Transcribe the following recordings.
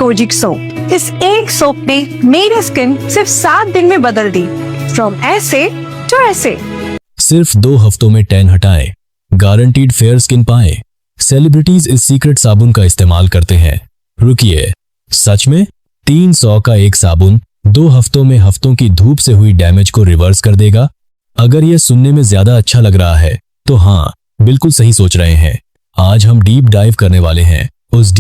Kojic soap. इस एक soap ने मेरी स्किन सिर्फ 7 दिन में बदल दी, फ्रॉम ऐसे टू ऐसे। सिर्फ 2 हफ्तों में टैन हटाएं, गारंटीड फेयर स्किन पाएं। सेलिब्रिटीज इस सीक्रेट साबुन का इस्तेमाल करते हैं। रुकिए, सच में? 300 का एक साबुन 2 हफ्तों में हफ्तों की धूप से हुई डैमेज को रिवर्स कर देगा? अगर यह सुनने में ज्यादा अच्छा लग रहा है तो हाँ, बिल्कुल सही सोच रहे हैं। आज हम डीप डाइव करने वाले हैं उस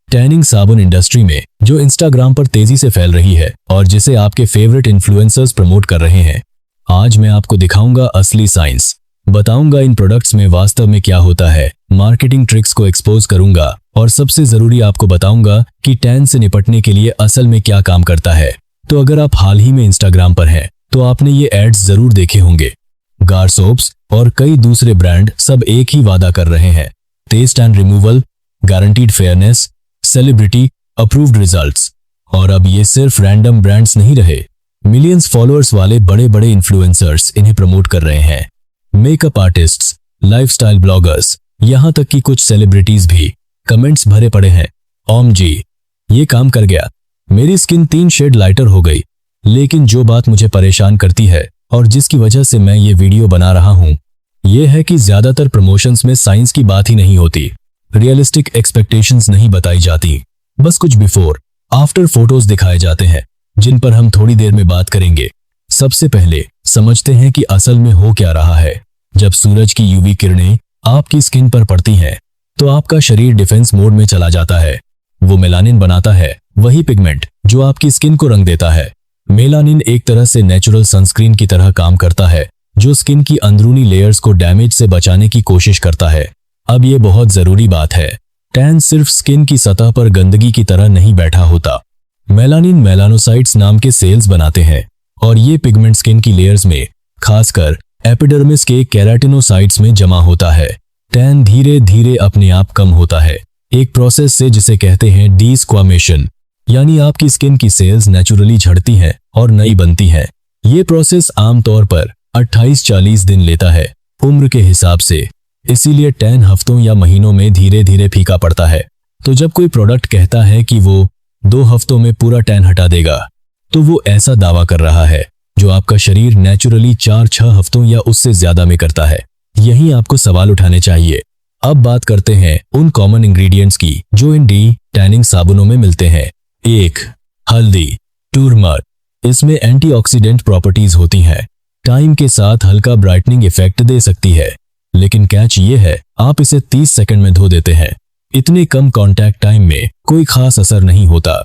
टैनिंग साबुन इंडस्ट्री में जो इंस्टाग्राम पर तेजी से फैल रही है और जिसे आपके फेवरेट इन्फ्लुएंसर्स प्रमोट कर रहे हैं। आज मैं आपको दिखाऊंगा असली साइंस, बताऊंगा इन प्रोडक्ट्स में वास्तव में क्या होता है, मार्केटिंग ट्रिक्स को एक्सपोज करूंगा और सबसे जरूरी आपको बताऊंगा कि टैन से निपटने के लिए असल में क्या काम करता है। तो अगर आप हाल ही में इंस्टाग्राम पर हैं तो आपने ये एड्स जरूर देखे होंगे। गार सोप्स और कई दूसरे ब्रांड सब एक ही वादा कर रहे हैं, test and removal, guaranteed fairness, celebrity approved results. और अब ये सिर्फ रैंडम ब्रांड्स नहीं रहे, मिलियंस फॉलोअर्स वाले बड़े बड़े इन्फ्लुएंसर्स इन्हें प्रमोट कर रहे हैं। मेकअप आर्टिस्ट्स, लाइफस्टाइल ब्लॉगर्स, यहाँ तक कि कुछ सेलिब्रिटीज भी कमेंट्स भरे पड़े हैं। ओम जी, ये काम कर गया, मेरी स्किन 3 शेड लाइटर हो गई। लेकिन जो बात मुझे परेशान करती है और जिसकी वजह से मैं ये वीडियो बना रहा हूँ, ये है कि ज्यादातर प्रमोशंस में साइंस की बात ही नहीं होती, रियलिस्टिक एक्सपेक्टेशंस नहीं बताई जाती, बस कुछ बिफोर आफ्टर फोटोज दिखाए जाते हैं जिन पर हम थोड़ी देर में बात करेंगे। सबसे पहले समझते हैं कि असल में हो क्या रहा है। जब सूरज की यूवी किरणें आपकी स्किन पर पड़ती हैं तो आपका शरीर डिफेंस मोड में चला जाता है। वो मेलानिन बनाता है, वही पिगमेंट जो आपकी स्किन को रंग देता है। मेलानिन एक तरह से नेचुरल सनस्क्रीन की तरह काम करता है जो स्किन की अंदरूनी लेयर्स को डैमेज से बचाने की कोशिश करता है। अब ये बहुत जरूरी बात है, टैन सिर्फ स्किन की सतह पर गंदगी की तरह नहीं बैठा होता। मेलानिन मेलानोसाइट्स नाम के सेल्स बनाते हैं और ये पिगमेंट स्किन की लेयर्स में, खासकर एपिडर्मिस के केराटिनोसाइट्स में जमा होता है। टैन धीरे धीरे अपने आप कम होता है एक प्रोसेस से जिसे कहते हैं डीस्क्वामेशन, यानी आपकी स्किन की सेल्स नेचुरली झड़ती हैं और नई बनती हैं। ये प्रोसेस आमतौर पर 28-40 दिन लेता है उम्र के हिसाब से, इसीलिए टैन हफ्तों या महीनों में धीरे धीरे फीका पड़ता है। तो जब कोई प्रोडक्ट कहता है कि वो 2 हफ्तों में पूरा टैन हटा देगा, तो वो ऐसा दावा कर रहा है जो आपका शरीर नेचुरली 4-6 हफ्तों या उससे ज्यादा में करता है। यहीं आपको सवाल उठाने चाहिए। अब बात करते हैं उन कॉमन इंग्रेडिएंट्स की जो इन टैनिंग साबुनों में मिलते हैं। 1. हल्दी, टर्मरिक। इसमें एंटीऑक्सीडेंट प्रॉपर्टीज होती हैं, टाइम के साथ हल्का ब्राइटनिंग इफेक्ट दे सकती है, लेकिन कैच ये है आप इसे 30 सेकंड में धो देते हैं। इतने कम कांटेक्ट टाइम में कोई खास असर नहीं होता।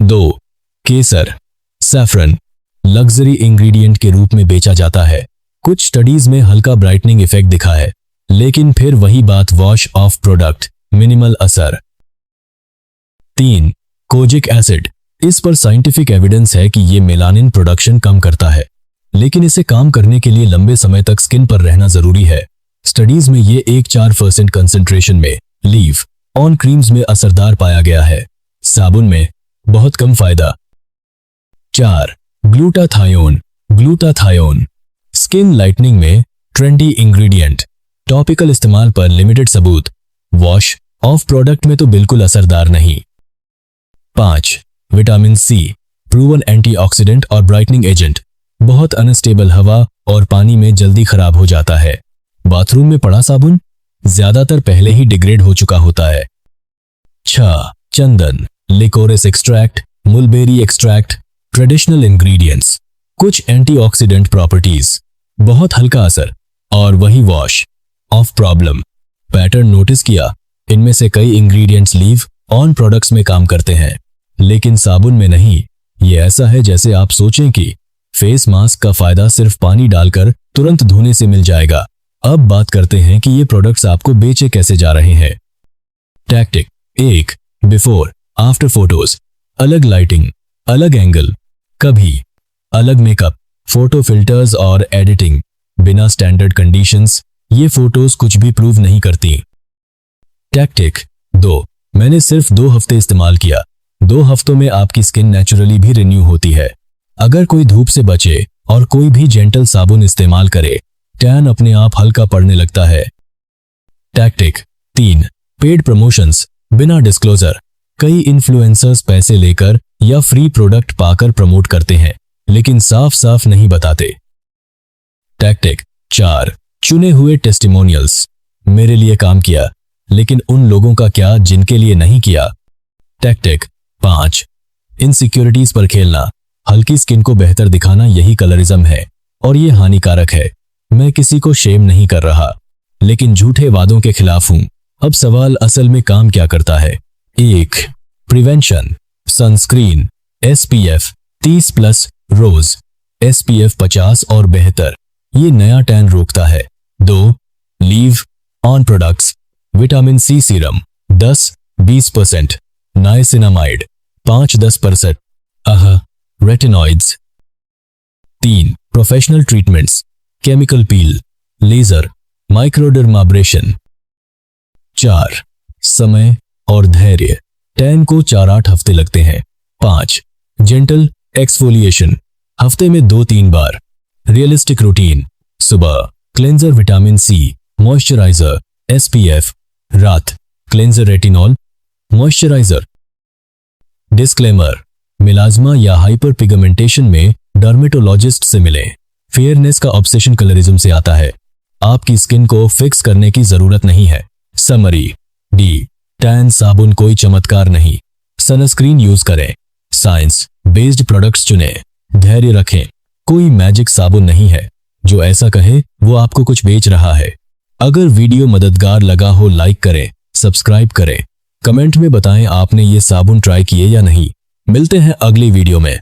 2. केसर, सैफरन, लग्जरी इंग्रेडिएंट के रूप में बेचा जाता है। कुछ स्टडीज में हल्का ब्राइटनिंग इफेक्ट दिखा है, लेकिन फिर वही बात वॉश ऑफ प्रोडक्ट, मिनिमल असर। 3. Kojic acid. इस पर साइंटिफिक एविडेंस है कि ये मेलानिन प्रोडक्शन कम करता है, लेकिन इसे काम करने के लिए लंबे समय तक स्किन पर रहना जरूरी है। स्टडीज में ये 1-4% कंसेंट्रेशन में लीव ऑन क्रीम्स में असरदार पाया गया है, साबुन में बहुत कम फायदा। 4. ग्लूटाथायोन, ग्लूटाथायोन स्किन लाइटनिंग में ट्रेंडी इंग्रेडिएंट, टॉपिकल इस्तेमाल पर लिमिटेड सबूत, वॉश ऑफ प्रोडक्ट में तो बिल्कुल असरदार नहीं। 5. विटामिन सी, प्रूवन एंटीऑक्सीडेंट और ब्राइटनिंग एजेंट, बहुत अनस्टेबल हवा और पानी में जल्दी खराब हो जाता है। बाथरूम में पड़ा साबुन ज्यादातर पहले ही डिग्रेड हो चुका होता है। 6. चंदन, liquorice extract, mulberry extract, traditional ingredients, कुछ एंटीऑक्सीडेंट प्रॉपर्टीज, बहुत हल्का असर और वही wash off problem. Pattern notice किया, इनमें से कई इंग्रेडिएंट्स लीव ऑन प्रोडक्ट्स में काम करते हैं, लेकिन साबुन में नहीं। ये ऐसा है जैसे आप सोचें कि फेस मास्क का फायदा सिर्फ पानी डालकर तुरंत धोने से मिल जाएगा। अब बात करते हैं कि ये प्रोडक्ट्स आपको बेचे कैसे जा रहे हैं। टैक्टिक 1. बिफोर आफ्टर फोटोज, अलग लाइटिंग, अलग एंगल, कभी अलग मेकअप, फोटो फिल्टर्स और एडिटिंग, बिना स्टैंडर्ड कंडीशंस ये फोटोज कुछ भी प्रूव नहीं करती। टैक्टिक 2. मैंने सिर्फ 2 हफ्ते इस्तेमाल किया, 2 हफ्तों में आपकी स्किन नेचुरली भी रिन्यू होती है। अगर कोई धूप से बचे और कोई भी जेंटल साबुन इस्तेमाल करे, टैन अपने आप हल्का पड़ने लगता है। टैक्टिक 3. पेड प्रमोशंस, बिना डिस्क्लोजर, कई इन्फ्लुएंसर्स पैसे लेकर या फ्री प्रोडक्ट पाकर प्रमोट करते हैं, लेकिन साफ साफ नहीं बताते। टैक्टिक 4, चुने हुए टेस्टिमोनियल्स। मेरे लिए काम किया, लेकिन उन लोगों का क्या जिनके लिए नहीं किया। टैक्टिक 5, इनसिक्योरिटीज पर खेलना। हल्की स्किन को बेहतर दिखाना यही कलरिज्म है और ये हानिकारक है। मैं किसी को शेम नहीं कर रहा, लेकिन झूठे वादों के खिलाफ हूं। अब सवाल असल में काम क्या करता है। 1, प्रिवेंशन। सनस्क्रीन SPF 30+ रोज SPF 50 और बेहतर, ये नया टैन रोकता है। 2, leave on products. Vitamin C serum 10-20%, niacinamide 5-10%, retinoids. 3, professional treatments. Chemical peel, laser, microdermabrasion. 4, समय और धैर्य। टैन को 4-8 हफ्ते लगते हैं। 5, जेंटल एक्सफोलिएशन, हफ्ते में 2-3 बार। रियलिस्टिक रूटीन, सुबह cleanser vitamin C, moisturiser SPF, रात क्लेंजर रेटिनॉल, मॉइस्चराइजर। डिस्क्लेमर, मिलाज्मा या हाइपर पिगमेंटेशन में डर्मेटोलॉजिस्ट से मिलें। फेयरनेस का ऑब्सेशन कलरिज्म से आता है। आपकी स्किन को फिक्स करने की जरूरत नहीं है। समरी डी, टैन साबुन कोई चमत्कार नहीं। सनस्क्रीन यूज करें, साइंस बेस्ड प्रोडक्ट्स चुनें, धैर्य रखें। कोई मैजिक साबुन नहीं है। जो ऐसा कहे वो आपको कुछ बेच रहा है। अगर वीडियो मददगार लगा हो लाइक करें, सब्सक्राइब करें, कमेंट में बताएं आपने ये साबुन ट्राई किए या नहीं। मिलते हैं अगली वीडियो में।